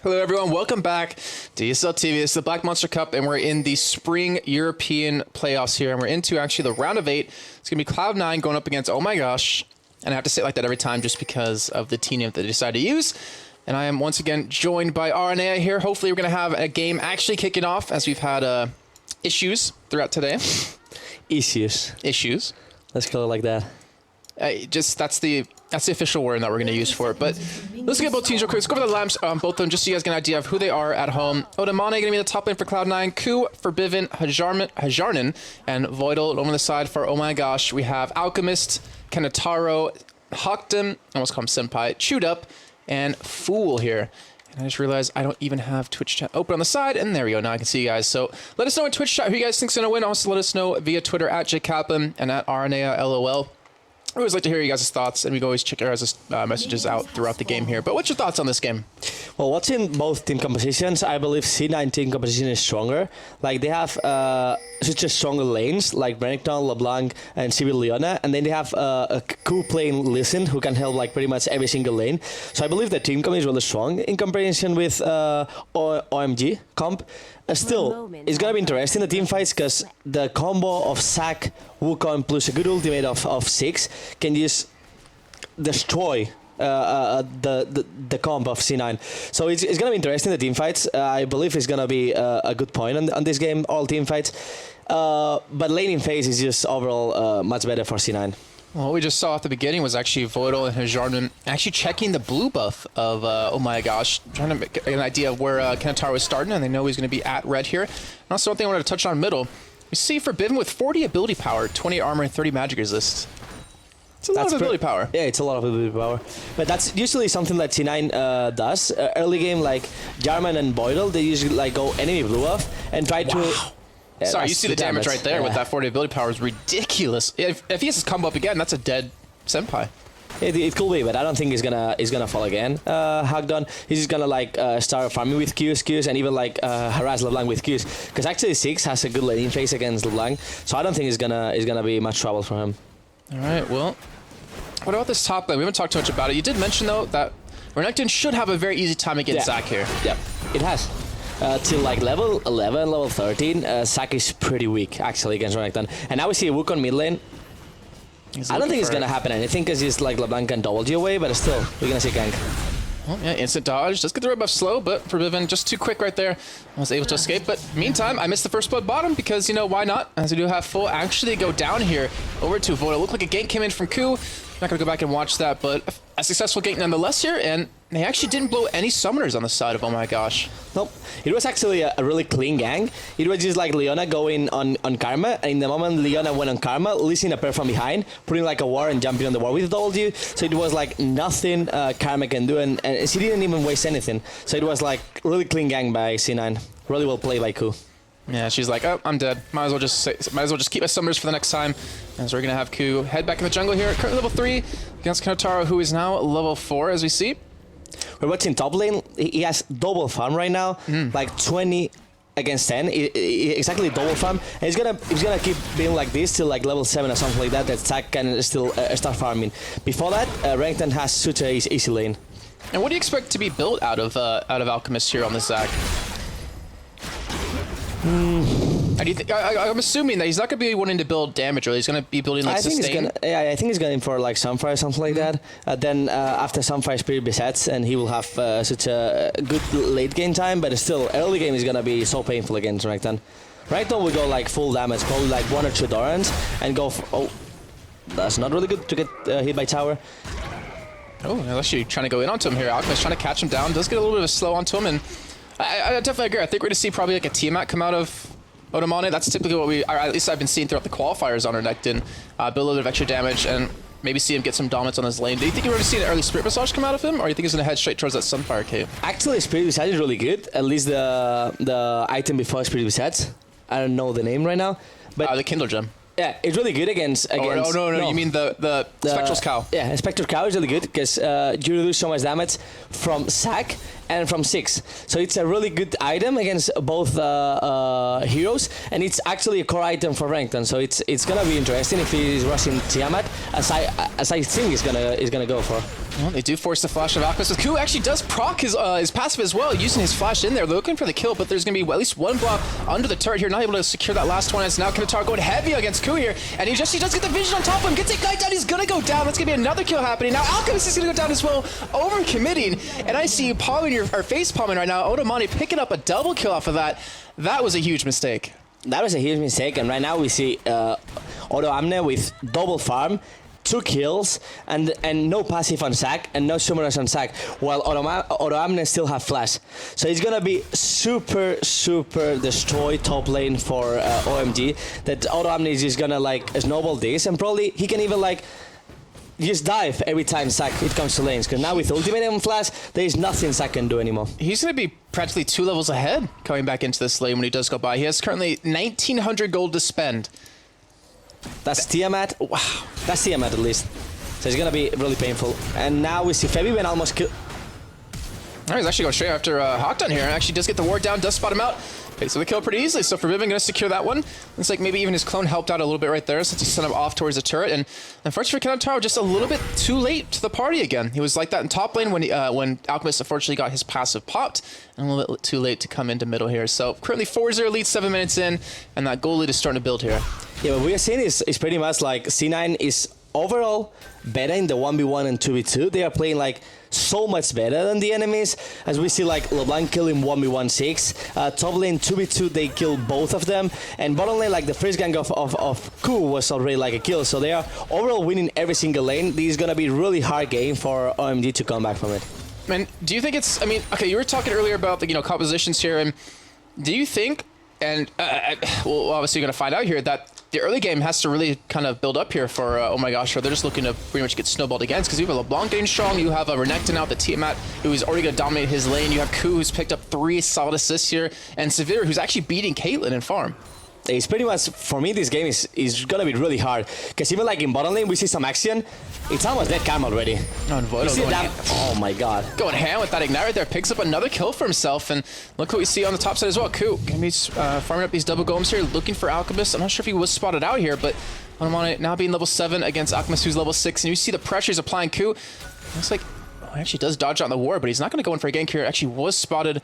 Hello everyone, welcome back to ESL TV. It's the Black Monster Cup and we're in the Spring European playoffs here and we're into actually the round of 8. It's going to be Cloud9 going up against OhMyAGosh. And I have to say it like that every time just because of the team name that they decided to use. And I am once again joined by RNA here. Hopefully we're going to have a game actually kicking off as we've had issues throughout today. Issues. Let's call it like that. That's the official word that we're going to use for it. But let's get both teams real quick. Let's go over the lamps, both of them, just so you guys get an idea of who they are at home. OhMyAGosh going to be the top lane for Cloud9. Ku for Bivin, Hajarnan, and Voidal over the side for OhMyAGosh. We have Alchemist, Kenataro, Hawkdom, I almost call him Senpai, Chewed Up, and Fool here. And I just realized I don't even have Twitch chat open on the side, and there we go. Now I can see you guys. So let us know in Twitch chat who you guys think's going to win. Also let us know via Twitter at JKaplan and at RNALOL. I always like to hear you guys' thoughts, and we can always check your guys' messages out throughout the game here. But what's your thoughts on this game? Well, watching both team compositions, I believe C9 team composition is stronger. Like, they have such a stronger lanes, like Renekton, LeBlanc, and Civil Leona, and then they have a Ku playing Listen, who can help like pretty much every single lane. So I believe the team comp is really strong in comparison with OMG comp. Still, it's gonna be interesting, the team fights, because the combo of Zac, Wukong plus a good ultimate of 6 can just destroy the comp of C9. So it's gonna be interesting, the team fights. I believe it's gonna be a good point on this game, all team fights. But laning phase is just overall much better for C9. Well, what we just saw at the beginning was actually Voidal and Hajarnan actually checking the blue buff of OhMyAGosh, trying to get an idea of where Kenataro is starting, and they know he's going to be at red here. And also one thing I wanted to touch on middle, we see for Bivin with 40 ability power, 20 armor, and 30 magic resist. It's a lot of ability power. Yeah, it's a lot of ability power. But that's usually something that C9 does. Early game, like Jarman and Voidal, they usually like go enemy blue buff and try to... Sorry, you see the damage right there with that 40 ability power is ridiculous. If he has his combo up again, that's a dead Senpai. It could be, but I don't think he's gonna fall again. Hagdon, he's just gonna like start farming with Qs, and even like harass LeBlanc with Qs. Because actually 6 has a good laning phase against LeBlanc, so I don't think it's gonna be much trouble for him. All right, well, what about this top lane? We haven't talked too much about it. You did mention though that Renekton should have a very easy time against Zac here. Yeah, it has. Till like level 11, level 13, Zac is pretty weak actually against Renekton. And now we see a Wukong mid lane. I don't think it's gonna happen anything because he's like LeBlanc can double G away, but still, we're gonna see gank. Well, yeah, instant dodge. Does get the red buff slow, but for Bivin, just too quick right there. I was able to escape, but meantime, I missed the first blood bottom because, you know, why not? As we do have full actually go down here over to Voidal. Looked like a gank came in from Ku. Not gonna go back and watch that, but a successful gank nonetheless here, and they actually didn't blow any summoners on the side of OhMyAGosh. Nope. It was actually a really clean gank. It was just like Leona going on Karma, and in the moment Leona went on Karma, leasing a pair from behind, putting like a ward and jumping on the ward with W. So it was like nothing Karma can do, and she didn't even waste anything. So it was like really clean gank by C9. Really well played by Ku. Yeah, she's like, oh, I'm dead. Might as well just keep my summoners for the next time. As we're gonna have Ku head back in the jungle here, currently level 3 against Kenataro, who is now level 4, as we see. We're watching top lane. He has double farm right now, like 20 against 10, exactly double farm. And he's gonna keep being like this till like level 7 or something like that. That Zac can still start farming. Before that, Renekton has such a easy lane. And what do you expect to be built out of Alchemist here on this Zac? I'm assuming that he's not going to be wanting to build damage, or he's going to be building like sustain. I think he's going for like Sunfire or something like that. Then after Sunfire Spirit resets, and he will have such a good late game time, but still early game is going to be so painful against Renekton. Renekton will go like full damage, probably like 1 or 2 Dorans, and go oh, that's not really good to get hit by tower. Oh, unless you're trying to go in onto him here. Alchemist trying to catch him down, does get a little bit of a slow onto him, and I definitely agree. I think we're going to see probably like a Tiamat come out of OhMyAGosh. That's typically what or at least I've been seeing throughout the qualifiers on Renekton. Build a little bit of extra damage and maybe see him get some dominance on his lane. Do you think you're going to see an early Spirit Massage come out of him, or do you think he's going to head straight towards that Sunfire cape? Actually, Spirit Massage is really good. At least the item before Spirit Massage. I don't know the name right now, but the Kindle Gem. Yeah, it's really good against. Oh, no, you mean the Spectral's Cow. Yeah, Spectral Cow is really good because you reduce so much damage from Zac and from 6. So it's a really good item against both heroes, and it's actually a core item for Renekton. So it's gonna be interesting if he's rushing Tiamat, as I think he's gonna go for. Well, they do force the flash of Alchemist. Ku actually does proc his passive as well, using his flash in there. They're looking for the kill, but there's going to be at least one block under the turret here. Not able to secure that last one, as now Kinatar going heavy against Ku here. And he does get the vision on top of him, gets Ignite down, he's going to go down. That's going to be another kill happening. Now Alchemist is going to go down as well, over-committing. And I see you palming or face palming right now. OhMyAGosh picking up a double kill off of that. That was a huge mistake. That was a huge mistake, and right now we see OhMyAGosh with double farm, 2 kills, and no passive on Zac, and no summoners on Zac, while OhMyAGosh still have flash. So it's gonna be super destroy top lane for OMG, that OhMyAGosh is just gonna like snowball this, and probably he can even like just dive every time Zac it comes to lanes, because now with ultimate and flash, there is nothing Zac can do anymore. He's going to be practically 2 levels ahead coming back into this lane when he does go by. He has currently 1,900 gold to spend. That's Tiamat. Wow, that's Tiamat at least. So it's gonna be really painful. And now we see Febiven almost kill. Alright, he's actually going straight after Hawkdown here. Actually does get the ward down, does spot him out. Pays for the kill pretty easily, so Forbidden going to secure that one. Looks like maybe even his clone helped out a little bit right there since he sent him off towards the turret. And unfortunately for Kinatar, just a little bit too late to the party again. He was like that in top lane when Alchemist unfortunately got his passive popped, and a little bit too late to come into middle here. So currently 4-0 lead, 7 minutes in, and that goal lead is starting to build here. Yeah, what we are seeing is pretty much like C9 is overall better in the 1v1 and 2v2. They are playing like so much better than the enemies, as we see like LeBlanc kill him 1v1 6, top lane 2v2 they kill both of them, and bottom lane like the first gang of Ku was already like a kill, so they are overall winning every single lane. This is gonna be really hard game for OMG to come back from it. And do you think it's, I mean, okay, you were talking earlier about the, compositions here, and do you think, and well, obviously you're going to find out here, that the early game has to really kind of build up here for OhMyAGosh, or they're just looking to pretty much get snowballed against, because you have a LeBlanc getting strong, you have a Renekton out, the Tiamat, who's already going to dominate his lane, you have Ku, who's picked up 3 solid assists here, and Severe, who's actually beating Caitlyn in farm. It's pretty much, for me, this game is gonna be really hard, because even like in bottom lane we see some action, it's almost dead cam already. You see that? Oh my god. Going ham with that Ignite right there, picks up another kill for himself, and look what we see on the top side as well. Ku gonna be farming up these double golems here, looking for Alchemist. I'm not sure if he was spotted out here, but OhMyAGosh now being level 7 against Alchemist, who's level 6, and you see the pressure he's applying. Ku looks like he actually does dodge out in the ward, but he's not gonna go in for a gank here. Actually was spotted.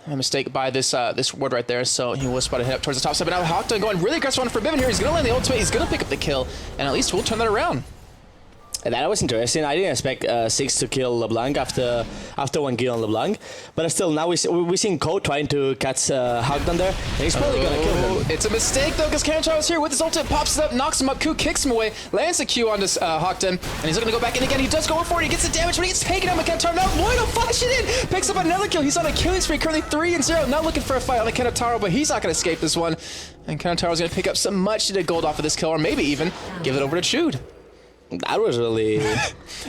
A mistake by this this ward right there, so he was spotted head up towards the top side. But now Hawkdown going really aggressive on Forbidden here. He's going to land the ultimate, he's going to pick up the kill, and at least we'll turn that around. That was interesting. I didn't expect 6 to kill LeBlanc after 1 kill on LeBlanc. But still, now we're seeing Code trying to catch Hawkdown there. And he's probably going to kill him. It's a mistake, though, because Kinatar was here with his ultimate, pops it up, knocks him up. Ku kicks him away, lands the Q on this Hawkdown, and he's looking to go back in again. He does go for it, he gets the damage, but he gets taken out by Kinatar. Now, Moino flash it in, picks up another kill. He's on a killing spree, currently 3-0. Not looking for a fight on a Kinatar, but he's not going to escape this one. And Kinatar was going to pick up some much-needed gold off of this kill, or maybe even give it over to Chewd. That was really...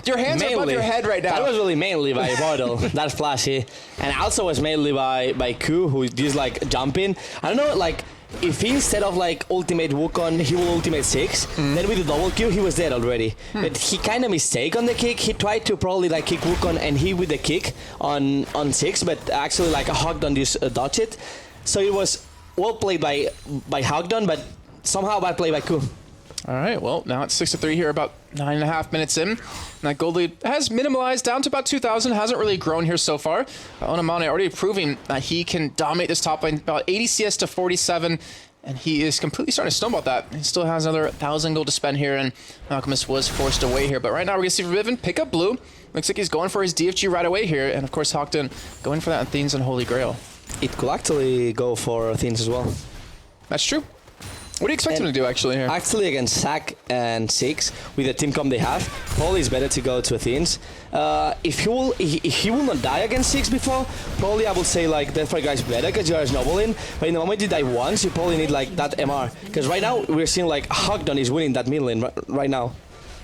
Your hands are above your head right now. That was really mainly by Immortal. That's flashy. And also was mainly by Ku, who is just like jumping. I don't know, like, if he instead of like ultimate Wukong, he will ultimate 6, then with the double Q, he was dead already. But he kind of mistake on the kick. He tried to probably like kick Wukong and he with the kick on 6, but actually like a Hawkdown just dodge it. So it was well played by Hawkdown, but somehow bad play by Ku. All right, well, now it's 6-3 here, about 9.5 minutes in. And that gold lead has minimalized down to about 2,000, hasn't really grown here so far. OhMyAGosh already proving that he can dominate this top lane, about 80 CS to 47, and he is completely starting to snowball that. He still has another 1,000 gold to spend here, and Alchemist was forced away here. But right now we're going to see Forbidden pick up blue. Looks like he's going for his DFG right away here, and of course Hawkdown going for that Athene's and Holy Grail. It could actually go for Athene's as well. That's true. What do you expect him to do actually here? Actually against Zac and Six, with the team comp they have, probably it's better to go to Athene's. If he will not die against Six before, probably I would say like Deathfire Guy is better because you are snowballing, but in the moment you die once, you probably need like that MR. Because right now we're seeing like Hawkdown is winning that mid lane right now.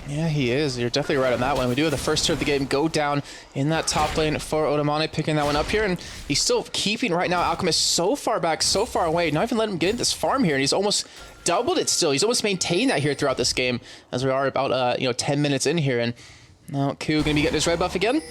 Yeah, he is. You're definitely right on that one. We do have the first turn of the game go down in that top lane for OhMyAGosh, picking that one up here, and he's still keeping right now Alchemist so far back, so far away, not even letting him get into this farm here, and he's almost doubled it still. He's almost maintained that here throughout this game, as we are about 10 minutes in here, and now Ku gonna be getting his red buff again.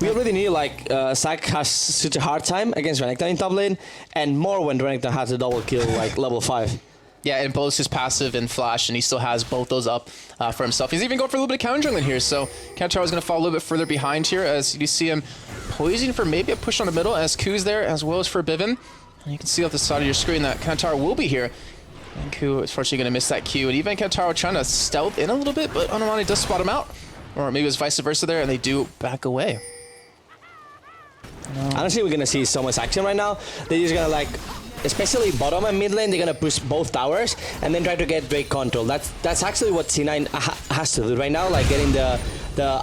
We already knew like Zac has such a hard time against Renekton in top lane, and more when Renekton has a double kill like level 5. Yeah, and blows his passive and flash, and he still has both those up for himself. He's even going for a little bit of counter jungling here, so Kantaro's going to fall a little bit further behind here as you see him poising for maybe a push on the middle as Ku's there, as well as for Bivin. And you can see off the side of your screen that Kantaro will be here. And Ku is fortunately going to miss that Q, and even Kantaro trying to stealth in a little bit, but OhMyAGosh does spot him out. Or maybe it was vice versa there, and they do back away. Honestly, we're going to see so much action right now. They're just going to like, especially bottom and mid lane, they're going to push both towers and then try to get Drake control. That's actually what C9 has to do right now, like getting the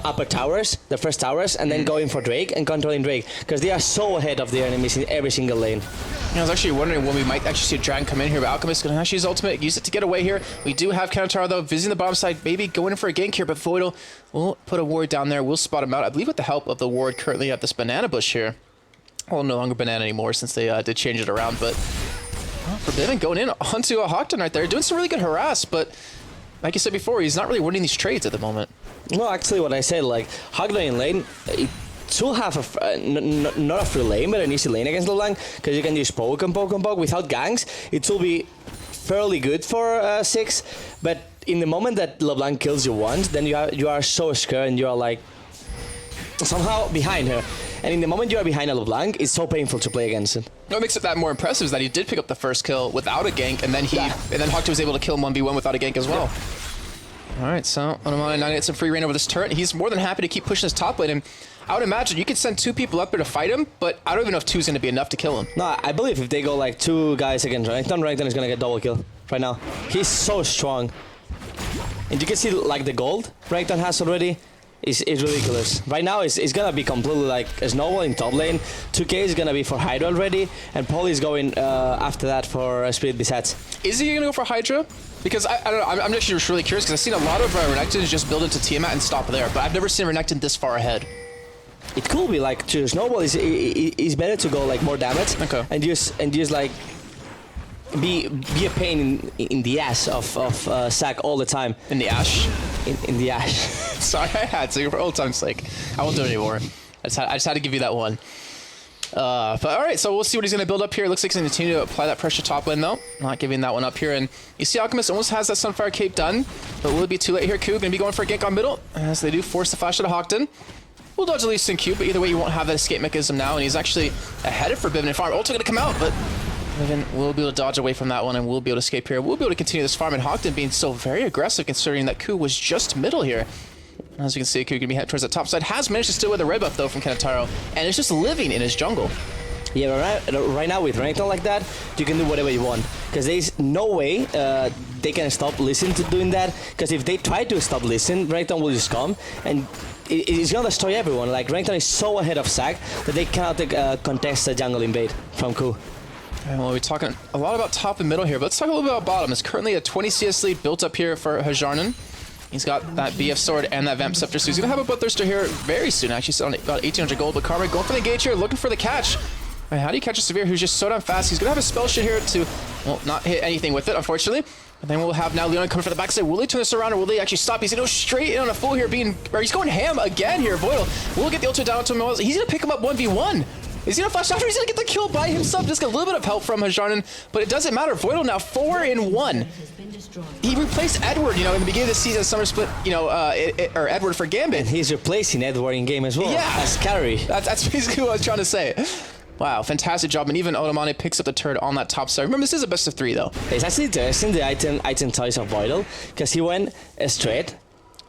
upper towers, the first towers, and then going for Drake and controlling Drake, because they are so ahead of their enemies in every single lane. I was actually wondering when we might actually see a Dragon come in here, but Alchemist going to actually use ultimate, use it to get away here. We do have Kantaro though, visiting the bottom side, maybe going in for a gank here, but Voidal will put a ward down there, we'll spot him out, I believe with the help of the ward currently at this banana bush here. Well, no longer banana anymore since they did change it around, but Forbidden going in onto a Hawkton right there, doing some really good harass, but like you said before, he's not really winning these trades at the moment. No, actually what I said, like, Hawkton in lane, it should have not a free lane, but an easy lane against LeBlanc, because you can use poke and poke and poke without ganks. It will be fairly good for 6, but in the moment that LeBlanc kills you once, then you are so scared and you are like somehow behind her. And in the moment you are behind a LeBlanc, it's so painful to play against it. What makes it that more impressive is that he did pick up the first kill without a gank, and then Hawkton was able to kill him 1v1 without a gank as well. Yeah. All right, so OhMyAGosh now gets some free reign over this turret. He's more than happy to keep pushing his top lane, and I would imagine you could send 2 people up there to fight him, but I don't even know if 2 is going to be enough to kill him. No, I believe if they go like 2 guys against Renekton, Renekton is going to get double kill right now. He's so strong. And you can see like the gold Renekton has already. Is ridiculous. Right now, it's gonna be completely like a snowball in top lane. 2K is gonna be for Hydra already, and Paul is going after that for Spirit Besats. Is he gonna go for Hydra? Because I don't know, I'm actually just really curious because I've seen a lot of Renekton just build into Tiamat and stop there, but I've never seen Renekton this far ahead. It could be like to snowball is better to go like more damage, okay, and just like be a pain in the ass of Zac all the time. In the ash? In the ash. Sorry, I had to for old time's sake. I won't do it anymore. I just had to give you that one. But all right, so we'll see what he's going to build up here. Looks like he's going to continue to apply that pressure top lane though. Not giving that one up here. And you see Alchemist almost has that Sunfire Cape done, but will it be too late here? Ku going to be going for a gank on middle as they do force the flash out of Hawkton. We'll dodge at least in Q, but either way you won't have that escape mechanism now, and he's actually ahead of Forbidden. Farm ultra going to come out, but Forbidden will be able to dodge away from that one and we'll be able to escape here. We'll be able to continue this farm, and Hawkton being so very aggressive considering that Ku was just middle here. As you can see, Ku can be heading towards the top side. Has managed to steal with a red buff though from Kantaro, and is just living in his jungle. Yeah, right now with Renekton like that, you can do whatever you want. Because there's no way they can stop listening to doing that. Because if they try to stop listening, Renekton will just come and it's gonna destroy everyone. Like Renekton is so ahead of Zac that they cannot contest a jungle invade from Ku. And well, we're talking a lot about top and middle here, but let's talk a little bit about bottom. It's currently a 20 CS lead built up here for Hajarnan. He's got that BF sword and that Vamp Scepter, so he's going to have a Bloodthirster here very soon. Actually, still on about 1,800 gold, but Karma going for the engage here, looking for the catch. Right, how do you catch a Severe who's just so damn fast? He's going to have a spell shit here to, well, not hit anything with it, unfortunately. And then we'll have now Leona coming for the backside. Will he turn this around or will he actually stop? He's going to go straight in on a full here, he's going ham again here, Voidal. Will get the ultimate down to him. He's going to pick him up 1v1. Is he gonna flash after? He's gonna get the kill by himself. Just get a little bit of help from Hajarnan, but it doesn't matter. Voidal now 4-in-1. He replaced Edward, you know, in the beginning of the season, Summer Split, you know, or Edward for Gambit. And he's replacing Edward in game as well. Yeah, as carry. That's basically what I was trying to say. Wow, fantastic job, and even OhMyAGosh picks up the turret on that top side. Remember, this is a best of 3 though. It's actually interesting the item choice of Voidal, because he went straight.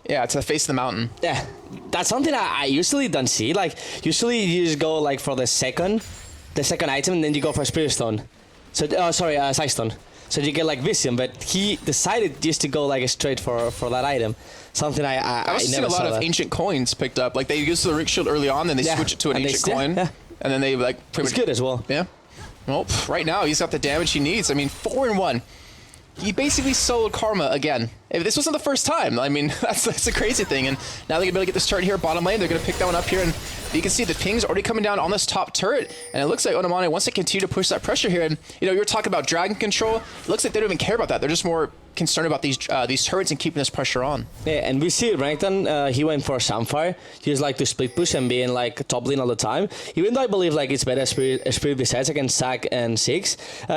Yeah, to the face of the mountain. Yeah, that's something I usually don't see. Like, usually you just go like for the second item, and then you go for Spirit Stone. So, Side Stone. So you get like Vision, but he decided just to go like straight for that item. Something I also never seen a lot of ancient coins picked up. Like they used the Rick Shield early on, then they switch it to an ancient coin, and then they like pretty much. It's good as well. Yeah. Well, right now he's got the damage he needs. I mean, 4-in-1. He basically sold Karma again. If this wasn't the first time, I mean, that's a crazy thing. And now they're going to be able to get this turret here, bottom lane. They're going to pick that one up here. And you can see the ping's already coming down on this top turret. And it looks like OhMyAGosh wants to continue to push that pressure here. And, you know, you're talking about dragon control. It looks like they don't even care about that. They're just more concerned about these turrets and keeping this pressure on. Yeah, and we see Renekton, he went for Samfire. He just like to split push and being like top lane all the time. Even though I believe like it's better Spirit besides against Zac and Six,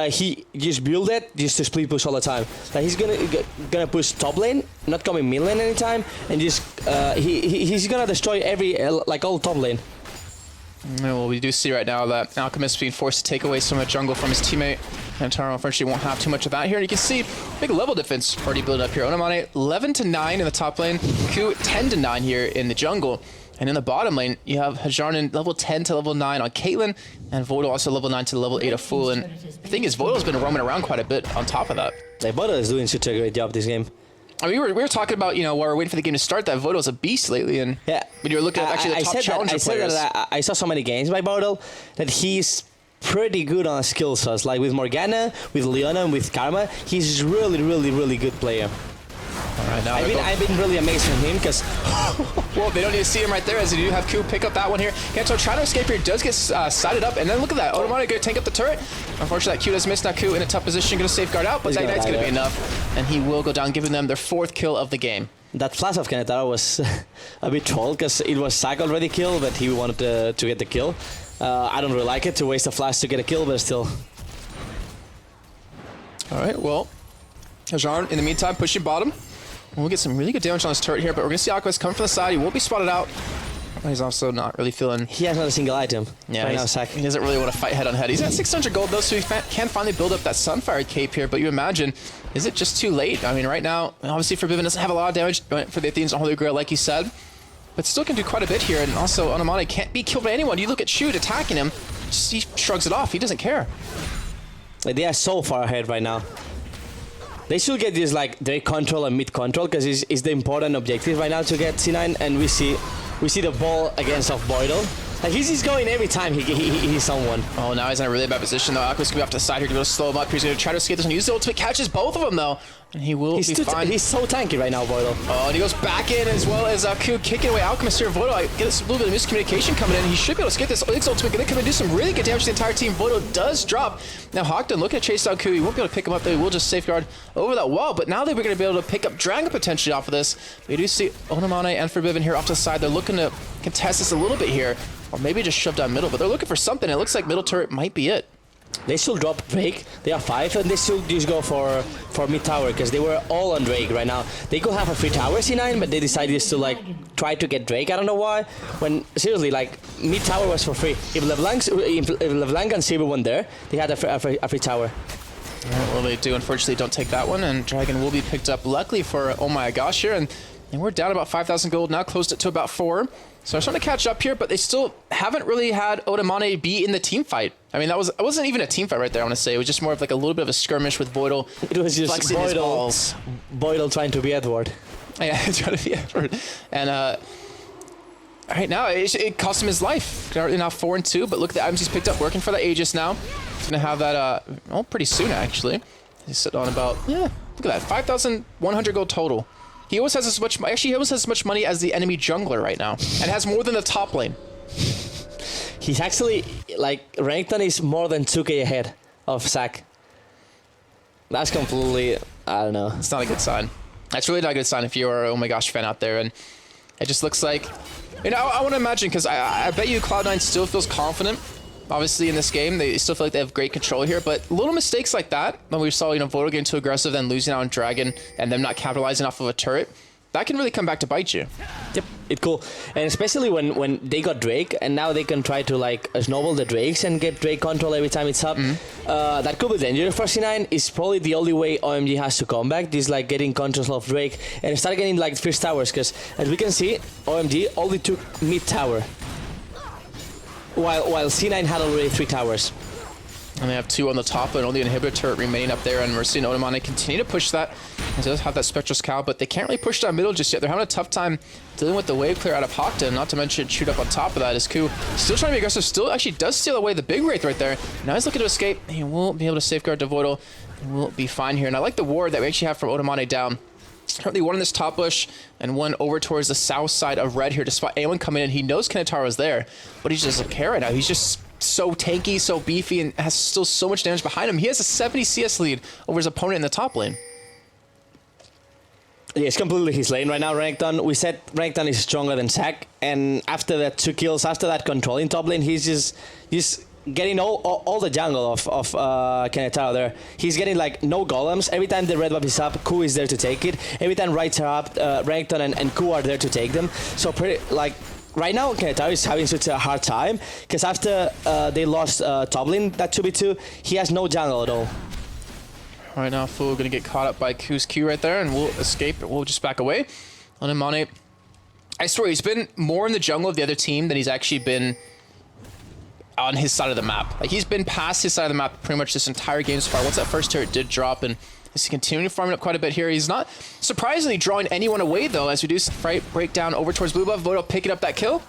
he just built it just to split push all the time. Like he's gonna push top lane, not coming mid lane anytime, and just he's gonna destroy every like all top lane. Well, we do see right now that Alchemist being forced to take away some of the jungle from his teammate. And Taro unfortunately won't have too much of that here. And you can see big level difference already building up here. Onamane 11-9 in the top lane, Ku 10-9 here in the jungle. And in the bottom lane, you have Hajarnan level 10 to level 9 on Caitlyn, and Voidal also level 9 to level 8 of Fool. And the thing is, Voidal's been roaming around quite a bit on top of that. Like, Voidal is doing such a great job this game. I mean, we were talking about, while we're waiting for the game to start, that Voidal's a beast lately, and yeah, when you were looking at actually the top challenger players. I saw so many games by Voidal that he's pretty good on skill sets. Like with Morgana, with Leona, and with Karma, he's really good player. All right, now I've been really amazed from him because well, they don't need to see him right there as they do have Ku pick up that one here. Kanto trying to escape here, does get sided up, and then look at that. Onamane going to tank up the turret. Unfortunately, that Q does miss. Now Ku in a tough position, going to safeguard out, but that Ignite's going to be enough, and he will go down, giving them their 4th kill of the game. That flash of Kanetaro was a bit trolled because it was Zac already killed, but he wanted to get the kill. I don't really like it to waste a flash to get a kill, but still. All right, well, Hajarn in the meantime pushing bottom. We'll get some really good damage on this turret here, but we're going to see Alchemist come from the side. He won't be spotted out. He's also not really feeling... He has not a single item. Yeah, right now, Zac. He doesn't really want to fight head on head. He's at 600 gold though, so he can finally build up that Sunfire cape here, but you imagine, is it just too late? I mean, right now, obviously Forbidden doesn't have a lot of damage for the Athena's Holy Grail, like you said, but still can do quite a bit here, and also Onamane can't be killed by anyone. You look at Shoot attacking him, he shrugs it off. He doesn't care. Like, they are so far ahead right now. They should get this like Drake control and mid control because it's the important objective right now to get C9, and we see the ball against of Voidal. Like he's going every time he's someone. Oh, now he's in a really bad position though. Aqua's gonna be off to the side here to be able to slow him up. He's gonna try to escape this one. Use the ultimate, catches both of them though, and he will be fine. He's so tanky right now, Voidal. Oh, and he goes back in as well as Ku kicking away Alchemist here. Voidal, I get a little bit of miscommunication coming in. He should be able to skip this. X ultimate gonna come and do some really good damage to the entire team. Voidal does drop. Now Hawkden looking to chase down Ku. He won't be able to pick him up though. He will just safeguard over that wall. But now they were gonna be able to pick up Dragon potentially off of this. We do see Onamane and Forbidden here off to the side. They're looking to contest this a little bit here, or maybe just shove down middle, but they're looking for something. It looks like middle turret might be it. They should drop Drake. They are 5, and they should just go for mid tower because they were all on Drake right now. They could have a free tower C9, but they decided just to like try to get Drake. I don't know why. When seriously, like mid tower was for free. If LeBlanc and Saber went there, they had a free tower. All right, well, they do unfortunately don't take that one, and Dragon will be picked up luckily for OhMyAGosh here, and we're down about 5,000 gold now, closed it to about 4. So I'm starting to catch up here, but they still haven't really had Onamane be in the team fight. I mean, it wasn't even a team fight right there, I want to say. It was just more of like a little bit of a skirmish with Voidal. It was just Voidal trying to be Edward. Yeah, trying to be Edward. And right now, it cost him his life. They're now 4-2, but look at the items he's picked up, working for the Aegis now. He's going to have that, pretty soon, actually. He's sitting on about, look at that, 5,100 gold total. He always has as much. Actually, he almost has as much money as the enemy jungler right now, and has more than the top lane. He's actually like Renekton is more than 2k ahead of Zac. That's completely. I don't know. It's not a good sign. That's really not a good sign if you're an OhMyAGosh fan out there, and it just looks like. I want to imagine because I bet you Cloud9 still feels confident. Obviously, in this game, they still feel like they have great control here, but little mistakes like that, when we saw, Voidal getting too aggressive, then losing out on Dragon, and them not capitalizing off of a turret, that can really come back to bite you. Yep, it's cool. And especially when they got Drake, and now they can try to, like, snowball the Drakes and get Drake control every time it's up. That could be dangerous for C9. It's probably the only way OMG has to come back, this, like, getting control of Drake, and start getting, like, first towers, because, as we can see, OMG only took mid-tower. While C9 had already 3 towers. And they have 2 on the top, and only an inhibitor turret remaining up there, and we're seeing Onamane continue to push that. He does have that Spectral Scowl, but they can't really push down middle just yet. They're having a tough time dealing with the wave clear out of Hawkden, not to mention shoot up on top of that is Ku. Still trying to be aggressive, still actually does steal away the big Wraith right there. Now he's looking to escape. He won't be able to safeguard the Voidal. He will be fine here. And I like the ward that we actually have from Onamane down. Currently one in this top bush and one over towards the south side of red here to spot anyone coming in. He knows Kanetaro's there, but he just doesn't care right now. He's just so tanky, so beefy, and has still so much damage behind him. He has a 70 CS lead over his opponent in the top lane. Yeah, it's completely his lane right now, Renekton. We said Renekton is stronger than Zac, and after that 2 kills, after that controlling top lane, he's getting all the jungle of Kenetaro there. He's getting like no golems. Every time the red buff is up, Ku is there to take it. Every time rights are up, Renekton and Ku are there to take them. So pretty like right now Kenetaro is having such a hard time because after they lost top lane that 2v2, he has no jungle at all. Right now, Fu gonna get caught up by Ku's Q right there, and we'll escape. We'll just back away. OhMyAGosh, I swear, he's been more in the jungle of the other team than he's actually been on his side of the map. Like, he's been past his side of the map pretty much this entire game so far. Once that first turret did drop, and he's continuing farming up quite a bit here. He's not surprisingly drawing anyone away, though, as we do break down over towards blue buff. Vodo picking up that kill.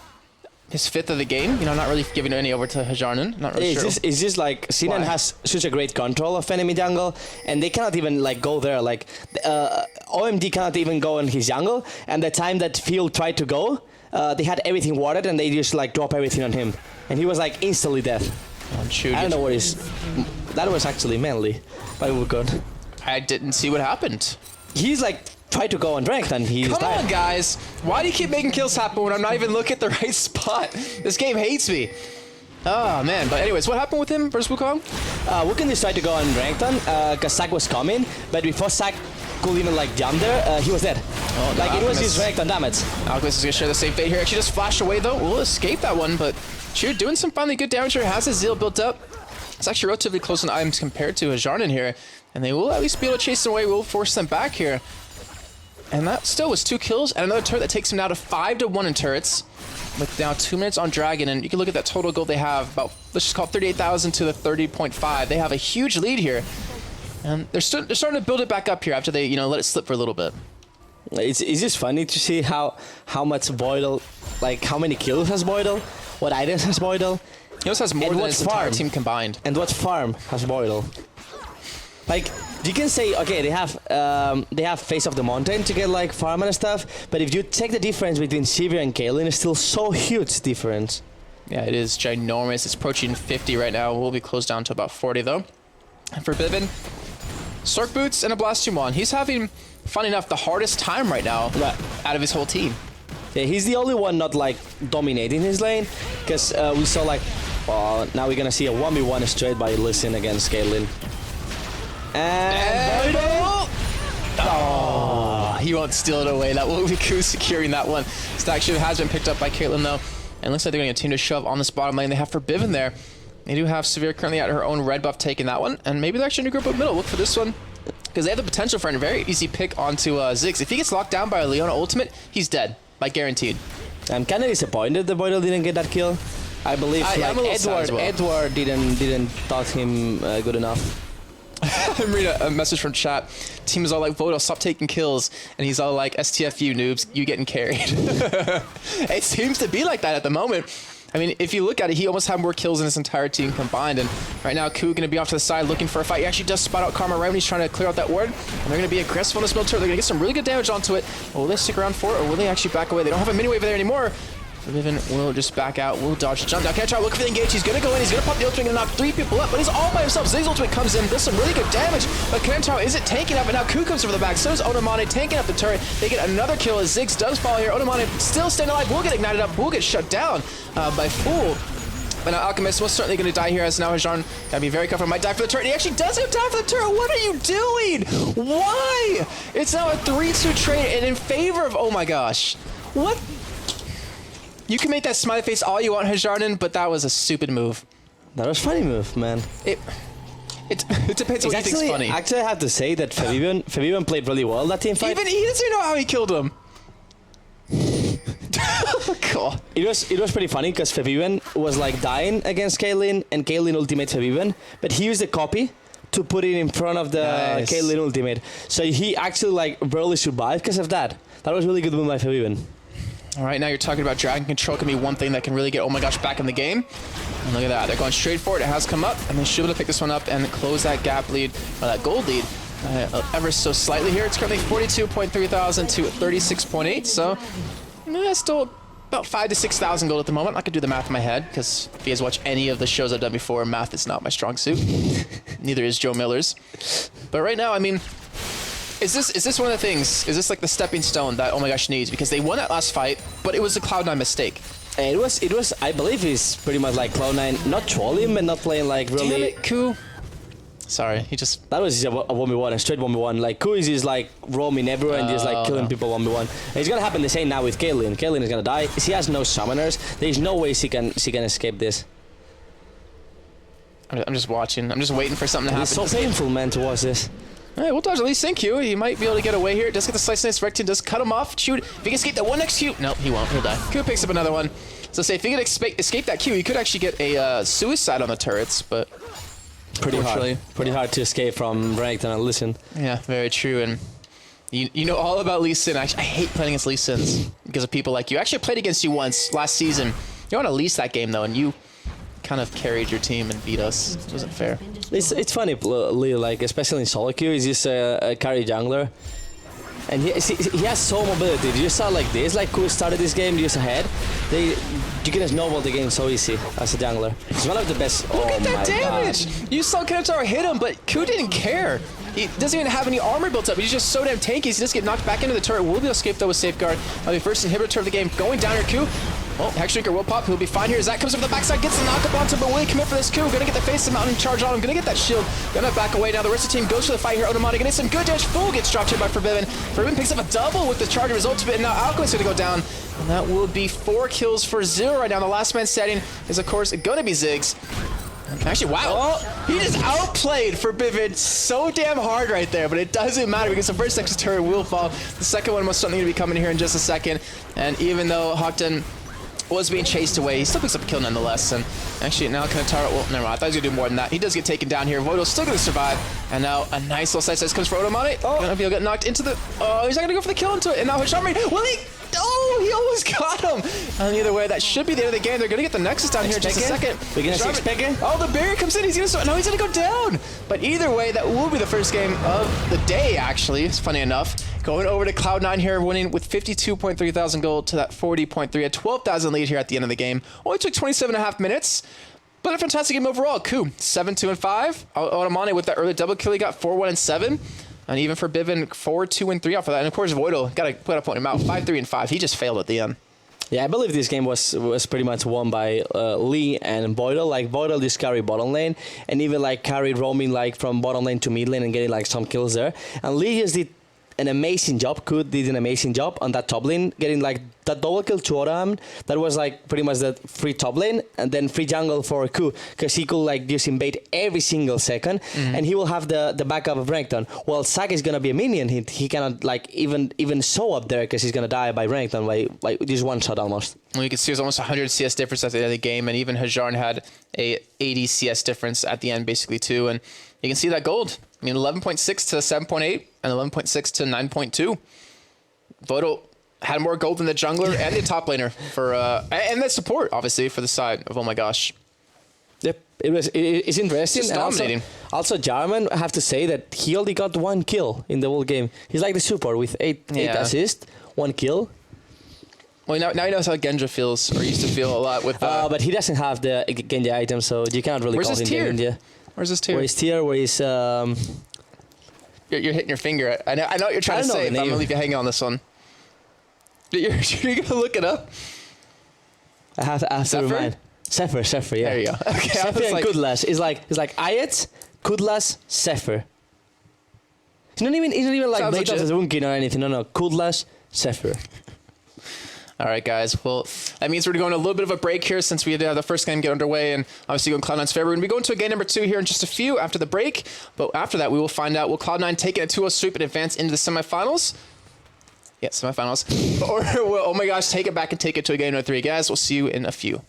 His 5th of the game, you know, not really giving any over to Hajarnan. Not really sure. It's just like Sinan has such a great control of enemy jungle, and they cannot even like go there. Like OMD cannot even go in his jungle, and the time that Field tried to go, they had everything warded, and they just like drop everything on him, and he was like instantly dead. I don't know what is. That was actually manly, but we're good. I didn't see what happened. He's like tried to go on ranked and he's Come on, guys. Why do you keep making kills happen when I'm not even looking at the right spot? This game hates me. Oh, man. But anyways, what happened with him versus Wukong? Wukong just tried to go on ranked because Zac was coming, but before Zac could even like jump there, he was dead. Oh, like it was his ranked on damage. Alchemist is going to share the same fate here. Actually just flashed away though. We'll escape that one, but Cheer doing some finally good damage here. Has his Zeal built up. It's actually relatively close in items compared to Hajarnan here, and they will at least be able to chase them away. We'll force them back here. And that still was 2 kills and another turret that takes him now to 5-1 in turrets. With now 2 minutes on Dragon, and you can look at that total gold they have, about, let's just call it 38,000 to the 30.5. They have a huge lead here. And they're starting to build it back up here after they, you know, let it slip for a little bit. It's just funny to see how much Voidal, like how many kills has Voidal, what items has Voidal. He also has more than his entire team combined. And what farm has Voidal. Like, you can say, okay, they have Face of the Mountain to get like farm and stuff, but if you take the difference between Sivir and Kaelin, it's still so huge difference. Yeah, it is ginormous. It's approaching 50 right now. We'll be closed down to about 40 though. And for Bivin, Sork Boots and a Blastumon. He's having, fun enough, the hardest time right now out of his whole team. Yeah, he's the only one not like dominating his lane, because we saw like, well, now we're gonna see a 1v1 straight by Lee Sin against Kaelin. And oh, he won't steal it away. That will be Ku securing that one. Stack shift has been picked up by Caitlyn though, and looks like they're going to continue to shove on this bottom lane. They have Forbidden there. They do have Severe currently at her own red buff taking that one, and maybe they're actually going to group up middle. Look for this one, because they have the potential for a very easy pick onto Ziggs. If he gets locked down by a Leona ultimate, he's dead, like guaranteed. I'm kind of disappointed the Voidal didn't get that kill. I believe Edward didn't thought him good enough. I'm reading a message from chat. Team is all like, Vodo, stop taking kills. And he's all like, STFU noobs, you getting carried. It seems to be like that at the moment. I mean, if you look at it, he almost had more kills than his entire team combined. And right now, Ku going to be off to the side looking for a fight. He actually does spot out Karma right when he's trying to clear out that ward. And they're going to be aggressive on this middle turret. They're going to get some really good damage onto it. Will they stick around for it, or will they actually back away? They don't have a mini wave there anymore. Riven will just back out, will dodge the jump down. Can't try to look for the engage. He's going to go in, he's going to pop the ultimate and knock 3 people up, but he's all by himself. Ziggs ultimate comes in, does some really good damage, but Kantaro isn't tanking up, and now Ku comes over the back. So is OhMyAGosh tanking up the turret. They get another kill as Ziggs does fall here. OhMyAGosh still staying alive, will get ignited up, will get shut down by Fool. But now Alchemist was certainly going to die here, as now Hajarn gotta be very careful. Might die for the turret. He actually does have die for the turret. What are you doing? Why? It's now a 3-2 trade and in favor of OhMyAGosh. What? You can make that smiley face all you want, Hajarnan, but that was a stupid move. That was a funny move, man. It depends on what you think's funny. Actually, I have to say that Fabian played really well that team fight. Even he doesn't know how he killed him. Cool. It was pretty funny because Fabian was like dying against Kaelin, and Kaelin ultimate Fabian, but he used the copy to put it in front of the Kaelin ultimate. So he actually like barely survived because of that. That was really good move by Fabian. All right, now you're talking about Dragon Control can be one thing that can really get OhMyAGosh back in the game. And look at that, they're going straight for it. It has come up, and they should be able to pick this one up and close that gap lead, or that gold lead, ever so slightly here. It's currently 42.3 thousand to 36.8, so that's still about 5,000 to 6,000 gold at the moment. I could do the math in my head, because if you guys watch any of the shows I've done before, math is not my strong suit. Neither is Joe Miller's. But right now, I mean, Is this one of the things? Is this like the stepping stone that OhMyAGosh needs? Because they won that last fight, but it was a Cloud9 mistake. It was. I believe it's pretty much like Cloud9 not trolling and not playing like really. Damn it, Ku. Sorry, he just. That was just a 1v1, a straight 1v1. Like Ku is just like roaming everywhere and just like killing people 1v1. And it's gonna happen the same now with Caitlyn. Caitlyn is gonna die. She has no summoners. There's no way she can escape this. I'm just watching. I'm just waiting for something to happen. It's so painful, man, to watch this. All right, we'll dodge at least in Q. He might be able to get away here. Does get the slice nice Rectin, does cut him off. Shoot. If he can escape that one next Q. Nope, he won't. He'll die. Q picks up another one. So say if he could escape that Q, he could actually get a suicide on the turrets, but pretty hard to escape from Renekton and Lee Sin. Yeah, very true. And you know all about Lee Sin. Actually, I hate playing against Lee Sins because of people like you. Actually, I played against you once last season. You want to lease that game though, and you kind of carried your team and beat us. It wasn't fair. It's funny, Lee, like especially in solo queue, he's just a carry jungler. And he has so mobility. You saw like this, like Ku started this game just ahead. You can snowball the game so easy as a jungler. He's one of the best. Look at that damage! God. You saw Kanataro hit him, but Ku didn't care. He doesn't even have any armor built up. He's just so damn tanky. He just get knocked back into the turret. Will be able to escape though with Safeguard. The first inhibitor of the game going down here, Ku. Oh, Hexdrinker will pop. He'll be fine here. Zach comes over the backside, gets the knock up onto him, but will he commit for this Ku? Gonna get the face of the mountain charge on him. Gonna get that shield. Gonna back away. Now the rest of the team goes for the fight here. OhMyAGosh gonna get some good damage. Full gets dropped here by Forbidden. Forbidden picks up a double with the charge results of it. And now Alchemist gonna go down. And that will be 4 kills for 0 right now. The last man standing is, of course, gonna be Ziggs. Actually, wow. Oh, he just outplayed Forbidden so damn hard right there, but it doesn't matter because the first extra turret will fall. The second one was something to be coming here in just a second. And even though Hawkton was being chased away, he still picks up a kill nonetheless. And actually now Kanataro, well, never mind, I thought he was gonna do more than that. He does get taken down here. Voidal's still gonna survive. And now a nice little side slice comes for OhMyAGosh. Oh, gonna be able to get knocked into the, oh, he's not gonna go for the kill into it. And now Hajime, will he? Oh, he almost got him. And either way, that should be the end of the game. They're gonna get the Nexus down here in just a second. We're gonna see X-Pegger. Oh, the barrier comes in. He's gonna go down. But either way, that will be the first game of the day, actually. It's funny enough. Going over to Cloud9 here, winning with 52.3 thousand gold to that 40.3, a 12,000 lead here at the end of the game. Only took 27.5 minutes, but a fantastic game overall. Ku, 7-2-5. OhMyAGosh with that early double kill, he got 4-1-7. And even for Bivin, 4-2-3 off of that. And of course, Voidal, gotta put a point him out, 5-3-5. He just failed at the end. Yeah, I believe this game was pretty much won by Lee and Voidal. Like Voidal just carried bottom lane and even like carried roaming like from bottom lane to mid lane and getting like some kills there. And Lee just did an amazing job. Ku did an amazing job on that top lane, getting like that double kill to Oram. That was like pretty much the free top lane and then free jungle for Ku because he could like just invade every single second and he will have the backup of Renekton. Well, Zac is gonna be a minion. He cannot like even show up there because he's gonna die by Renekton by just one shot almost. Well, you can see it was almost 100 CS difference at the end of the game, and even Hajarn had a 80 CS difference at the end basically too. And you can see that gold. I mean, 11.6 to 7.8 and 11.6 to 9.2. Voidal had more gold than the jungler and the top laner for and the support obviously for the side of OhMyAGosh. Yep, it's interesting. Just dominating. Also, Jarman, I have to say that he only got 1 kill in the whole game. He's like the support with 8 assists, 1 kill. Well, now he knows how Genja feels, or used to feel a lot with. But he doesn't have the Genja item, so you can't really call him Genja. Where's his tier? Where his tier? Where his You're hitting your finger. I know what you're trying to say. But I'm gonna leave you hanging on this one. You're gonna look it up. I have to remind. Zephyr, yeah. There you go. Okay, Zephyr and like, Kudlas. It's like Ayet, Kudlas, Zephyr. It's not even like Blade of the Wunkin or anything. No. Kudlas, Zephyr. All right, guys. Well, that means we're going to a little bit of a break here since we had to have the first game get underway and obviously go in Cloud9's favor. We're going to be going to a game number 2 here in just a few after the break. But after that, we will find out, will Cloud9 take it a 2-0 sweep and advance into the semifinals? Yeah, semifinals. Or will OhMyAGosh take it back and take it to a game number 3? Guys, we'll see you in a few.